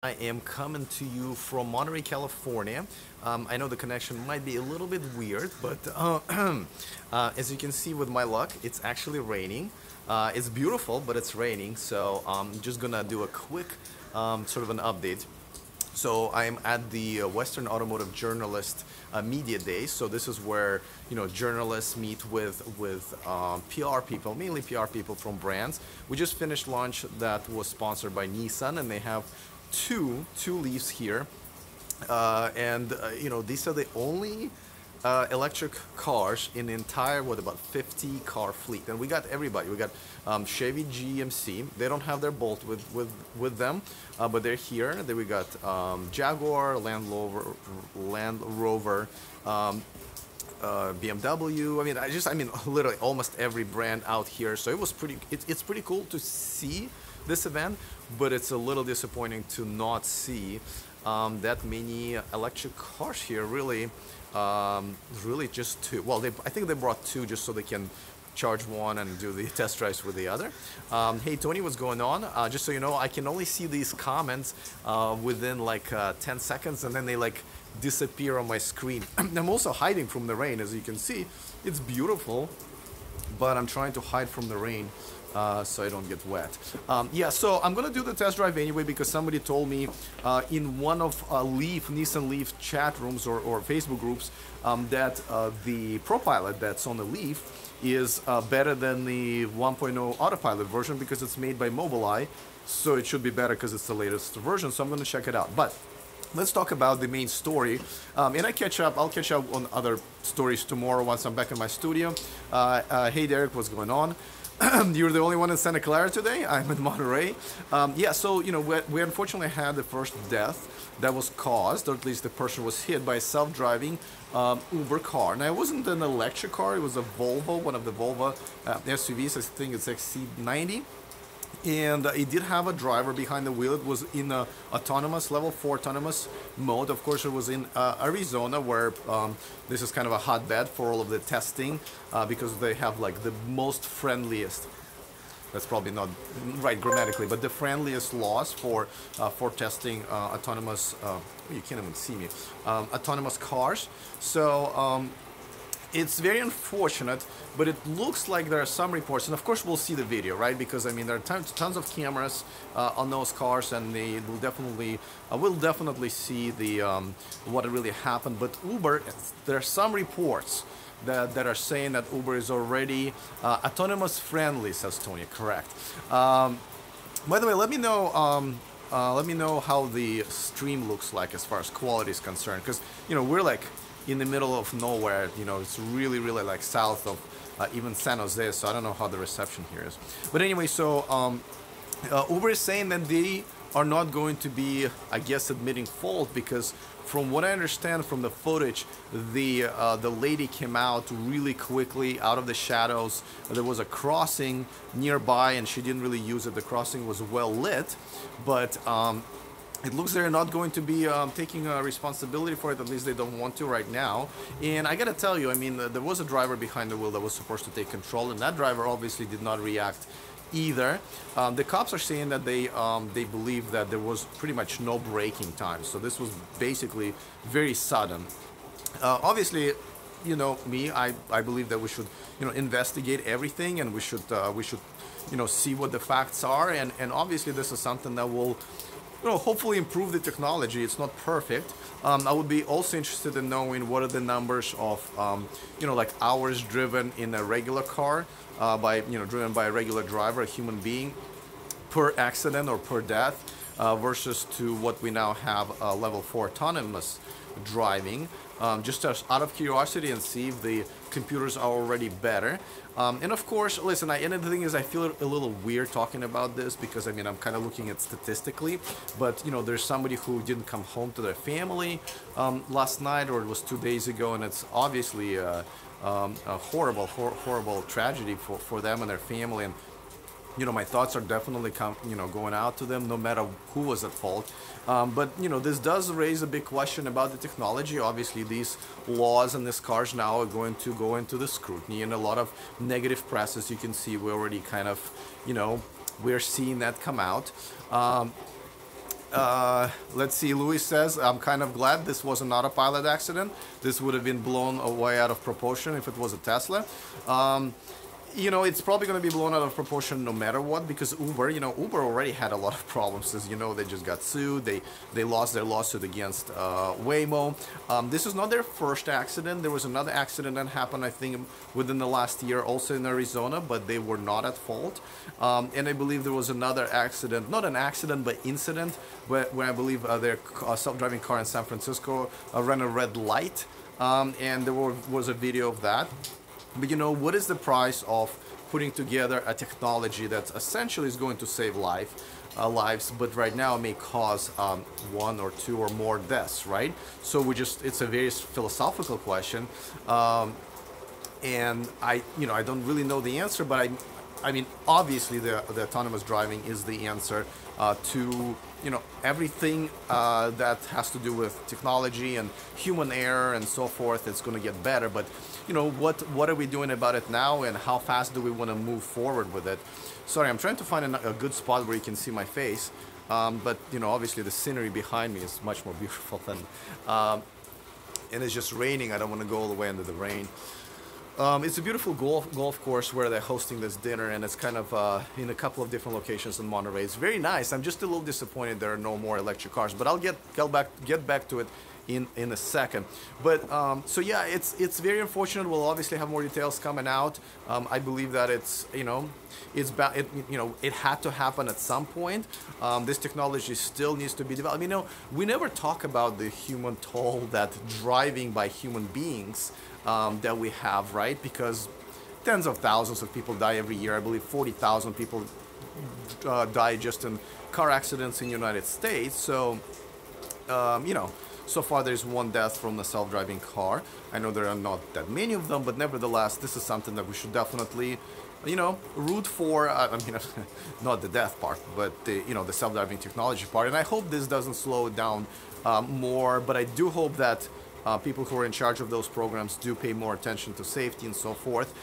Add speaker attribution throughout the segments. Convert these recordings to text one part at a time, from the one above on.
Speaker 1: I am coming to you from Monterey, California. I know the connection might be a little bit weird, but as you can see with my luck, it's actually raining. It's beautiful, but it's raining, so I'm just gonna do a quick sort of an update. So I'm at the Western Automotive Journalist Media Day. So this is where journalists meet with PR people, mainly PR people from brands. We just finished launch that was sponsored by Nissan, and they have two leaves here, and these are the only electric cars in the entire about 50 car fleet, and we got everybody. We got Chevy, GMC. They don't have their Bolt with them, but they're here. Then we got Jaguar, Land Rover. BMW. I mean, literally almost every brand out here. So it was it's pretty cool to see this event, but it's a little disappointing to not see that many electric cars here. Really just two. Well, I think they brought two just so they can charge one and do the test drives with the other. Hey Tony, what's going on? Just so you know, I can only see these comments within like 10 seconds, and then they like disappear on my screen. I'm also hiding from the rain, as you can see. It's beautiful, but I'm trying to hide from the rain so I don't get wet. Yeah, so I'm gonna do the test drive anyway because somebody told me in one of Nissan Leaf chat rooms or Facebook groups that the ProPilot that's on the Leaf is better than the 1.0 Autopilot version because it's made by Mobileye, so it should be better because it's the latest version. So I'm gonna check it out. But let's talk about the main story, and I'll catch up on other stories tomorrow once I'm back in my studio. Hey Derek, what's going on? You're the only one in Santa Clara today. I'm in Monterey. Yeah, so we unfortunately had the first death that was caused, or at least the person was hit by a self-driving Uber car. Now it wasn't an electric car; it was a Volvo, one of the Volvo SUVs. I think it's XC90. And it did have a driver behind the wheel. It was in a autonomous level 4 autonomous mode. Of course, it was in Arizona, where this is kind of a hotbed for all of the testing because they have like the most friendliest. That's probably not right grammatically, but the friendliest laws for testing autonomous. You can't even see me. Autonomous cars. So. It's very unfortunate, but it looks like there are some reports, and of course we'll see the video, right? Because I mean there are tons of cameras on those cars, and they will definitely see the what really happened. But Uber, there are some reports that are saying that Uber is already autonomous friendly, says Tony. Correct. By the way, let me know how the stream looks like as far as quality is concerned, because we're like in the middle of nowhere. It's really like south of even San Jose, so I don't know how the reception here is. But anyway, so Uber is saying that they are not going to be, I guess, admitting fault, because from what I understand from the footage, the lady came out really quickly out of the shadows. There was a crossing nearby and she didn't really use it. The crossing was well lit, but it looks they're not going to be taking responsibility for it. At least they don't want to right now. And I gotta tell you, I mean, there was a driver behind the wheel that was supposed to take control, and that driver obviously did not react either. The cops are saying that they believe that there was pretty much no braking time. So this was basically very sudden. Obviously, me, I believe that we should investigate everything, and we should see what the facts are, and obviously this is something that will hopefully improve the technology. It's not perfect. I would be also interested in knowing what are the numbers of, like hours driven in a regular car, driven by a regular driver, a human being, per accident or per death, versus to what we now have level 4 autonomous driving. Just out of curiosity, and see if the computers are already better. And of course, listen, and the thing is, I feel a little weird talking about this because, I mean, I'm kind of looking at statistically, but, there's somebody who didn't come home to their family last night, or it was 2 days ago, and it's obviously a horrible tragedy for them and their family. And my thoughts are definitely going out to them, no matter who was at fault. But this does raise a big question about the technology. Obviously, these laws and these cars now are going to go into the scrutiny, and a lot of negative press, as you can see. We already kind of, we're seeing that come out. Let's see, Louis says, I'm kind of glad this was an autopilot accident. This would have been blown away out of proportion if it was a Tesla. You know, it's probably going to be blown out of proportion no matter what, because Uber, you know, Uber already had a lot of problems. As you know, they just got sued. They lost their lawsuit against Waymo. This is not their first accident. There was another accident that happened, I think, within the last year, also in Arizona, but they were not at fault. And I believe there was another accident, not an accident, but incident, where I believe their self-driving car in San Francisco ran a red light, and there was a video of that. But you know, what is the price of putting together a technology that essentially is going to save lives, but right now may cause one or two or more deaths, right? So it's a very philosophical question, and I don't really know the answer, but I mean, obviously the autonomous driving is the answer to, you know, everything that has to do with technology and human error and so forth. It's going to get better, but you know, what are we doing about it now, and how fast do we want to move forward with it? Sorry, I'm trying to find a good spot where you can see my face, but you know, obviously the scenery behind me is much more beautiful than, and it's just raining. I don't want to go all the way into the rain. It's a beautiful golf course where they're hosting this dinner, and it's kind of in a couple of different locations in Monterey. It's very nice. I'm just a little disappointed there are no more electric cars, but I'll get back to it in a second. But so yeah, it's very unfortunate. We'll obviously have more details coming out. I believe that it's, you know, it had to happen at some point. This technology still needs to be developed. You know, we never talk about the human toll that driving by human beings that we have, right? Because tens of thousands of people die every year. I believe 40,000 people die just in car accidents in the United States. So, you know, so far there's one death from the self-driving car. I know there are not that many of them, but nevertheless, this is something that we should definitely, you know, root for. I mean, not the death part, but the, you know, the self-driving technology part. And I hope this doesn't slow it down more, but I do hope that people who are in charge of those programs do pay more attention to safety and so forth.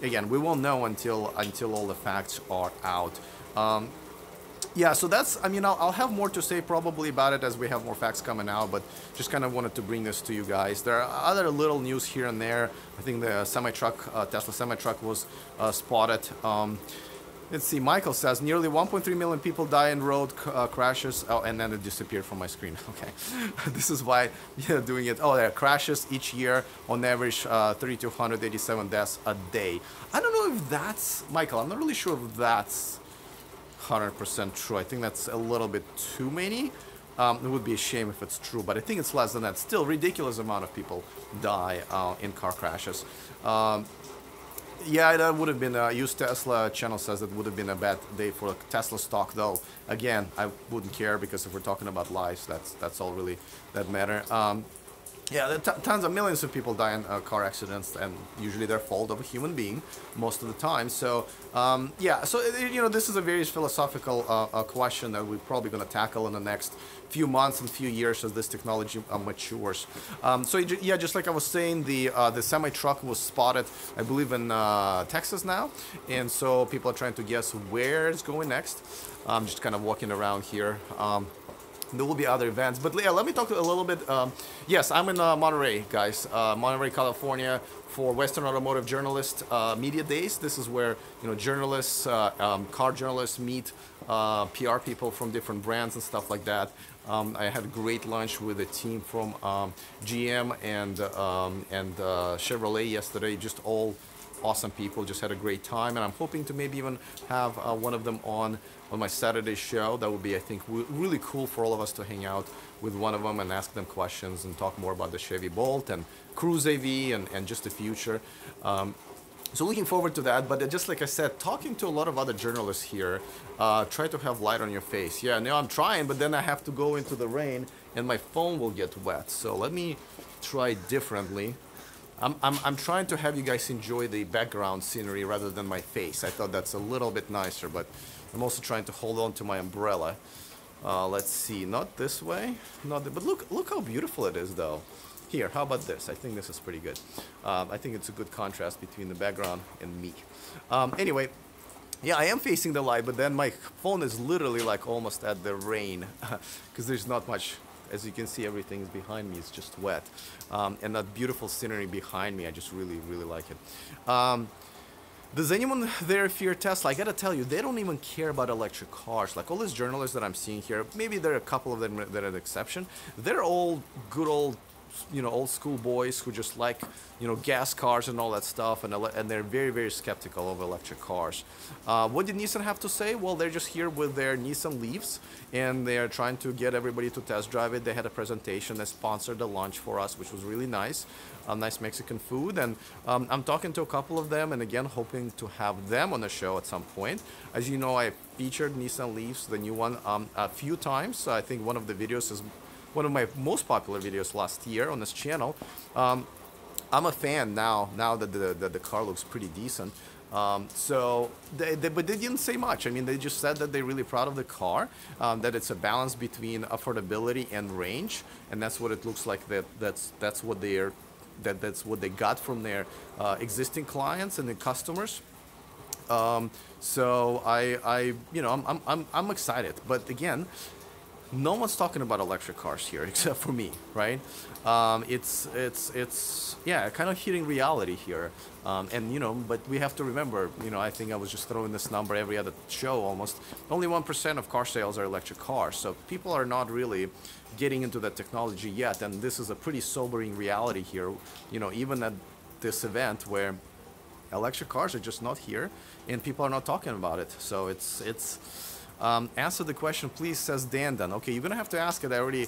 Speaker 1: Again, we won't know until all the facts are out. Yeah, so that's, I mean, I'll have more to say probably about it as we have more facts coming out, but just kind of wanted to bring this to you guys. There are other little news here and there. I think the semi-truck, Tesla semi-truck was spotted. Let's see, Michael says, nearly 1.3 million people die in road crashes. Oh, and then it disappeared from my screen. Okay, this is why, yeah, doing it. Oh, there are crashes each year, on average 3,287 deaths a day. I don't know if that's, Michael, I'm not really sure if that's 100% true. I think that's a little bit too many. It would be a shame if it's true, but I think it's less than that. Still, ridiculous amount of people die in car crashes. Yeah, that would have been, Used Tesla channel says it would have been a bad day for Tesla stock, though. Again, I wouldn't care, because if we're talking about lives, that's all really that matter. Yeah, tons of millions of people die in car accidents, and usually they're fault of a human being most of the time. So, yeah, so, you know, this is a very philosophical question that we're probably going to tackle in the next few months and few years as this technology matures. So, yeah, just like I was saying, the semi-truck was spotted, I believe, in Texas now. And so people are trying to guess where it's going next. I'm just kind of walking around here. There will be other events, but yeah, let me talk a little bit. Yes, I'm in Monterey, guys, Monterey, California, for Western Automotive Journalist Media Days. This is where, you know, journalists, car journalists meet PR people from different brands and stuff like that. I had a great lunch with a team from GM and Chevrolet yesterday. Just all awesome people. Just had a great time, and I'm hoping to maybe even have one of them on my Saturday show. That would be, I think, really cool for all of us to hang out with one of them and ask them questions and talk more about the Chevy Bolt and Cruise AV and just the future. So looking forward to that. But just like I said, talking to a lot of other journalists here, try to have light on your face. Yeah, now I'm trying, but then I have to go into the rain and my phone will get wet. So let me try differently. I'm trying to have you guys enjoy the background scenery rather than my face. I thought that's a little bit nicer, but I'm also trying to hold on to my umbrella. Let's see, not this way, but look how beautiful it is, though. Here, how about this? I think this is pretty good. I think it's a good contrast between the background and me. Anyway, Yeah, I am facing the light, but then my phone is literally like almost at the rain because there's not much. As you can see, everything is behind me. It's just wet. And that beautiful scenery behind me, I just really, really like it. Does anyone there fear Tesla? I gotta tell you, they don't even care about electric cars. Like all these journalists that I'm seeing here, maybe there are a couple of them that are an exception. They're all good old, old school boys who just like, gas cars and all that stuff, and they're very, very skeptical of electric cars. What did Nissan have to say? Well, they're just here with their Nissan Leafs, and they're trying to get everybody to test drive it. They had a presentation. They sponsored the lunch for us, which was really nice. Nice Mexican food, and I'm talking to a couple of them, and again, hoping to have them on the show at some point. As you know, I featured Nissan Leafs, the new one, a few times. I think one of the videos is one of my most popular videos last year on this channel. I'm a fan now that the car looks pretty decent. But they didn't say much. I mean, they just said that they're really proud of the car, that it's a balance between affordability and range, and that's what it looks like. That's what they got from their existing clients and the customers. So I'm excited, but again, no one's talking about electric cars here except for me, right? It's yeah, kind of hitting reality here, but we have to remember, I think I was just throwing this number every other show almost. Only 1% of car sales are electric cars, so people are not really getting into that technology yet, and this is a pretty sobering reality here. Even at this event where electric cars are just not here, and people are not talking about it. So it's. Answer the question, please, says Dan. Okay, you're gonna have to ask it. I already,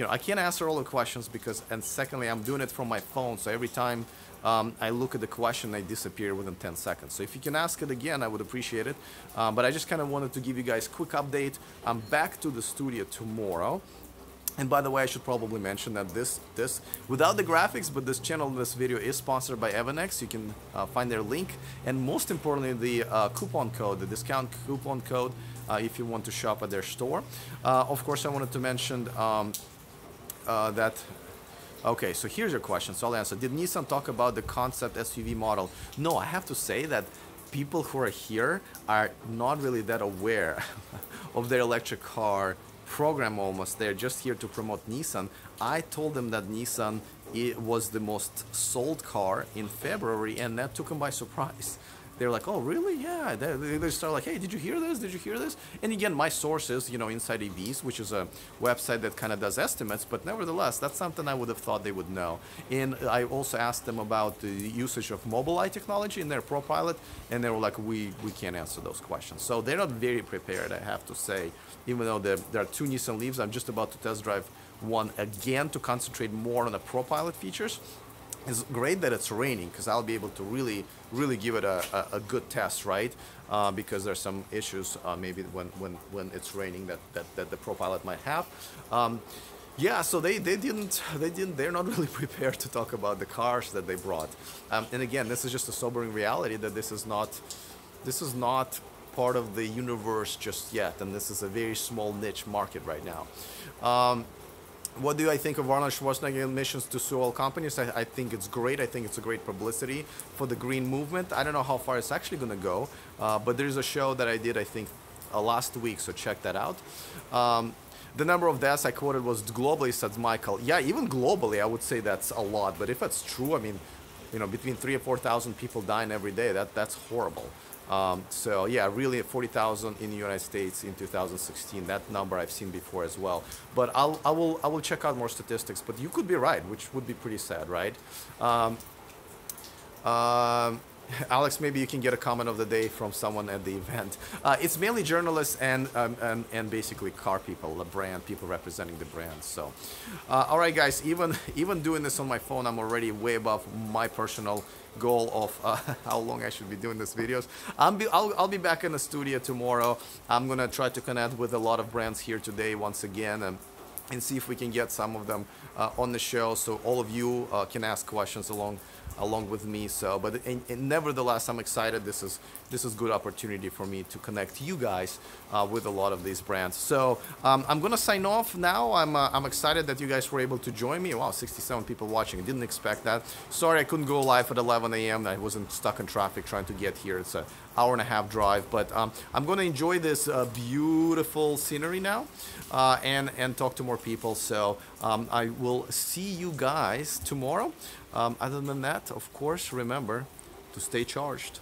Speaker 1: I can't answer all the questions and secondly, I'm doing it from my phone. So every time I look at the question, they disappear within 10 seconds. So if you can ask it again, I would appreciate it. But I just kind of wanted to give you guys a quick update. I'm back to the studio tomorrow. And by the way, I should probably mention that this without the graphics, but this channel, this video is sponsored by Evanex. You can find their link, and most importantly, the coupon code, the discount coupon code, if you want to shop at their store. Of course, I wanted to mention that. Okay, so here's your question. So I'll answer. Did Nissan talk about the concept SUV model? No, I have to say that people who are here are not really that aware of their electric car program almost. They're just here to promote Nissan. I told them that Nissan was the most sold car in February, and that took them by surprise. They're like, oh, really? Yeah. They start like, hey, did you hear this? Did you hear this? And again, my sources, Inside EVs, which is a website that kind of does estimates, but nevertheless, that's something I would have thought they would know. And I also asked them about the usage of Mobileye technology in their ProPilot, and they were like, we can't answer those questions. So they're not very prepared, I have to say. Even though there are two Nissan Leafs, I'm just about to test drive one again to concentrate more on the ProPilot features. It's great that it's raining because I'll be able to really give it a good test, right? Because there's some issues maybe when it's raining that the ProPilot might have. Yeah, so they're not really prepared to talk about the cars that they brought. And again, this is just a sobering reality that this is not part of the universe just yet, and this is a very small niche market right now. What do I think of Arnold Schwarzenegger missions to sue all companies? I think it's great. I think it's a great publicity for the green movement. I don't know how far it's actually going to go, but there's a show that I did, I think, last week, so check that out. The number of deaths I quoted was globally, says Michael. Yeah, even globally, I would say that's a lot. But if that's true, I mean, between 3,000 and 4,000 people dying every day, that's horrible. So yeah, really 40,000 in the United States in 2016. That number I've seen before as well. But I will check out more statistics. But you could be right, which would be pretty sad, right? Alex, maybe you can get a comment of the day from someone at the event. It's mainly journalists and basically car people, the brand, people representing the brand. So, all right, guys, even doing this on my phone, I'm already way above my personal goal of how long I should be doing these videos. I'll be back in the studio tomorrow. I'm gonna try to connect with a lot of brands here today once again, and see if we can get some of them on the show, so all of you can ask questions along along with me. So, but and nevertheless, I'm excited. This is good opportunity for me to connect you guys with a lot of these brands. So I'm gonna sign off now. I'm excited that you guys were able to join me. Wow, 67 people watching. I didn't expect that. Sorry I couldn't go live at 11 a.m. I wasn't stuck in traffic trying to get here. It's an hour and a half drive, but I'm gonna enjoy this beautiful scenery now and talk to more people. So I will see you guys tomorrow. Other than that, of course, remember to stay charged.